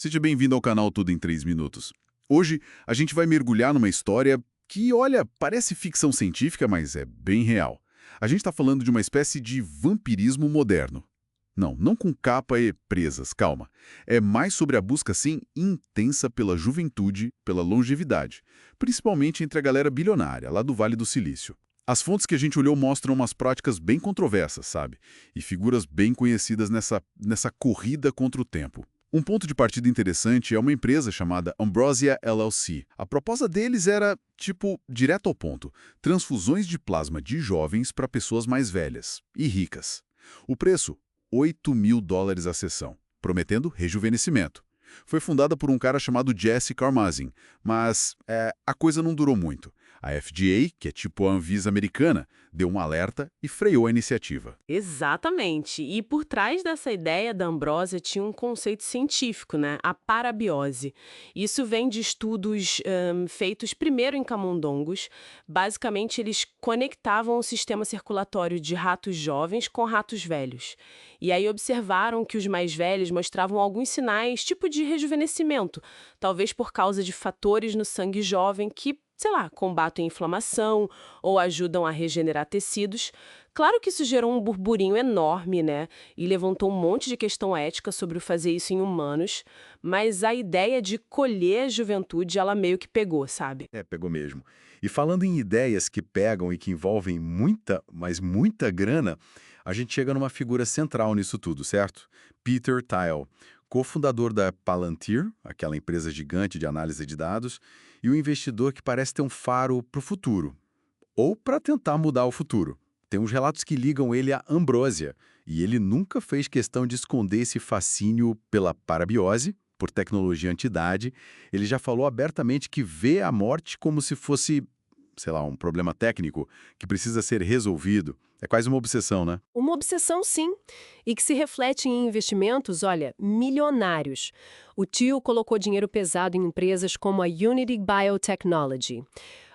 Seja bem-vindo ao canal Tudo em 3 Minutos. Hoje a gente vai mergulhar numa história que, olha, parece ficção científica, mas é bem real. A gente está falando de uma espécie de vampirismo moderno. Não com capa e presas, calma. É mais sobre a busca, sim, intensa pela juventude, pela longevidade, principalmente entre a galera bilionária, lá do Vale do Silício. As fontes que a gente olhou mostram umas práticas bem controversas, sabe? E figuras bem conhecidas nessa corrida contra o tempo. Um ponto de partida interessante é uma empresa chamada Ambrosia LLC. A proposta deles era, tipo, direto ao ponto: transfusões de plasma de jovens para pessoas mais velhas e ricas. O preço, $8.000 a sessão, prometendo rejuvenescimento. Foi fundada por um cara chamado Jesse Karmazin, mas a coisa não durou muito. A FDA, que é tipo a Anvisa americana, deu um alerta e freou a iniciativa. Exatamente. E por trás dessa ideia da ambrósia tinha um conceito científico, né? A parabiose. Isso vem de estudos feitos primeiro em camundongos. Basicamente, eles conectavam o sistema circulatório de ratos jovens com ratos velhos. E aí observaram que os mais velhos mostravam alguns sinais, tipo de rejuvenescimento, talvez por causa de fatores no sangue jovem que, sei lá, combatem a inflamação ou ajudam a regenerar tecidos. Claro que isso gerou um burburinho enorme, né? E levantou um monte de questão ética sobre o fazer isso em humanos, mas a ideia de colher a juventude, ela meio que pegou, sabe? Pegou mesmo. E falando em ideias que pegam e que envolvem muita, mas muita grana, a gente chega numa figura central nisso tudo, certo? Peter Thiel, cofundador da Palantir, aquela empresa gigante de análise de dados, e o investidor que parece ter um faro para o futuro, ou para tentar mudar o futuro. Tem uns relatos que ligam ele à Ambrosia, e ele nunca fez questão de esconder esse fascínio pela parabiose, por tecnologia anti-idade. Ele já falou abertamente que vê a morte como se fosse, sei lá, um problema técnico que precisa ser resolvido. É quase uma obsessão, né? Uma obsessão, sim, e que se reflete em investimentos, olha, milionários. O tio colocou dinheiro pesado em empresas como a Unity Biotechnology.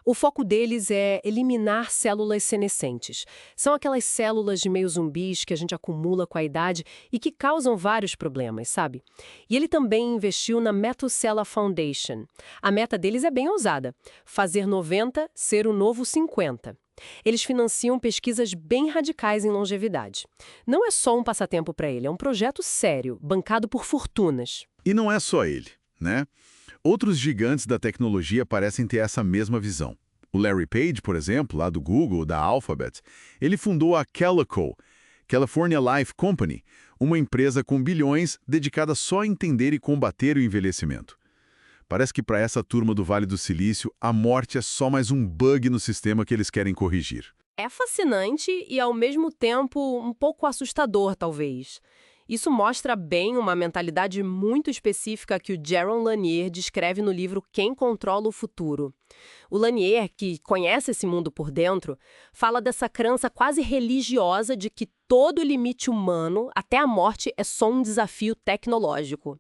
O foco deles é eliminar células senescentes. São aquelas células de meio zumbis que a gente acumula com a idade e que causam vários problemas, sabe? E ele também investiu na Methuselah Foundation. A meta deles é bem ousada: fazer 90 ser o novo 50. Eles financiam pesquisas bem radicais em longevidade. Não é só um passatempo para ele, é um projeto sério, bancado por fortunas. E não é só ele, né? Outros gigantes da tecnologia parecem ter essa mesma visão. O Larry Page, por exemplo, lá do Google, da Alphabet, ele fundou a Calico, California Life Company, uma empresa com bilhões dedicada só a entender e combater o envelhecimento. Parece que para essa turma do Vale do Silício, a morte é só mais um bug no sistema que eles querem corrigir. É fascinante e, ao mesmo tempo, um pouco assustador, talvez. Isso mostra bem uma mentalidade muito específica que o Jaron Lanier descreve no livro Quem Controla o Futuro. O Lanier, que conhece esse mundo por dentro, fala dessa crença quase religiosa de que todo limite humano, até a morte, é só um desafio tecnológico.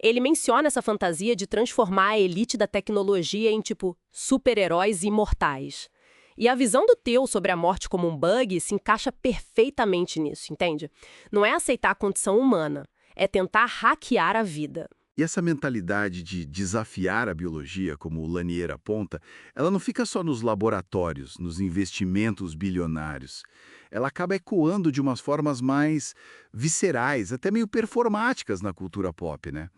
Ele menciona essa fantasia de transformar a elite da tecnologia em, tipo, super-heróis imortais. E a visão do Theo sobre a morte como um bug se encaixa perfeitamente nisso, entende? Não é aceitar a condição humana, é tentar hackear a vida. E essa mentalidade de desafiar a biologia, como o Lanier aponta, ela não fica só nos laboratórios, nos investimentos bilionários. Ela acaba ecoando de umas formas mais viscerais, até meio performáticas na cultura pop, né?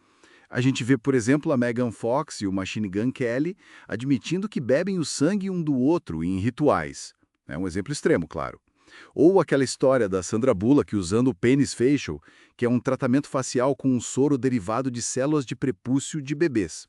A gente vê, por exemplo, a Megan Fox e o Machine Gun Kelly admitindo que bebem o sangue um do outro em rituais. É um exemplo extremo, claro. Ou aquela história da Sandra Bullock usando o penis facial, que é um tratamento facial com um soro derivado de células de prepúcio de bebês.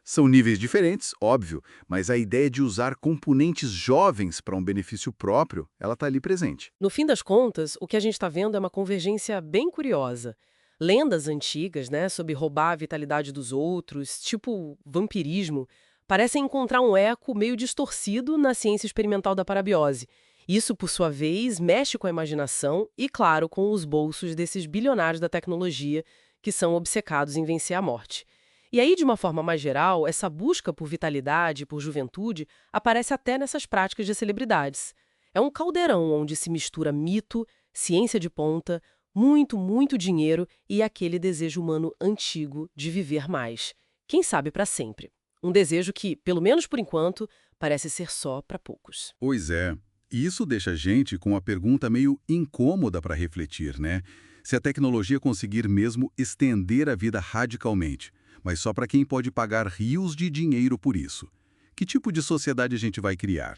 São níveis diferentes, óbvio, mas a ideia de usar componentes jovens para um benefício próprio, ela está ali presente. No fim das contas, o que a gente está vendo é uma convergência bem curiosa. Lendas antigas, né, sobre roubar a vitalidade dos outros, tipo vampirismo, parecem encontrar um eco meio distorcido na ciência experimental da parabiose. Isso, por sua vez, mexe com a imaginação e, claro, com os bolsos desses bilionários da tecnologia que são obcecados em vencer a morte. E aí, de uma forma mais geral, essa busca por vitalidade, por juventude, aparece até nessas práticas de celebridades. É um caldeirão onde se mistura mito, ciência de ponta, muito, muito dinheiro e aquele desejo humano antigo de viver mais. Quem sabe para sempre. Um desejo que, pelo menos por enquanto, parece ser só para poucos. Pois é. E isso deixa a gente com uma pergunta meio incômoda para refletir, né? Se a tecnologia conseguir mesmo estender a vida radicalmente, mas só para quem pode pagar rios de dinheiro por isso. Que tipo de sociedade a gente vai criar?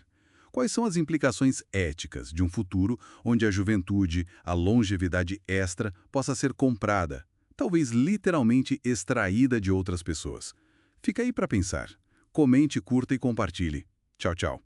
Quais são as implicações éticas de um futuro onde a juventude, a longevidade extra, possa ser comprada, talvez literalmente extraída de outras pessoas? Fica aí para pensar. Comente, curta e compartilhe. Tchau, tchau.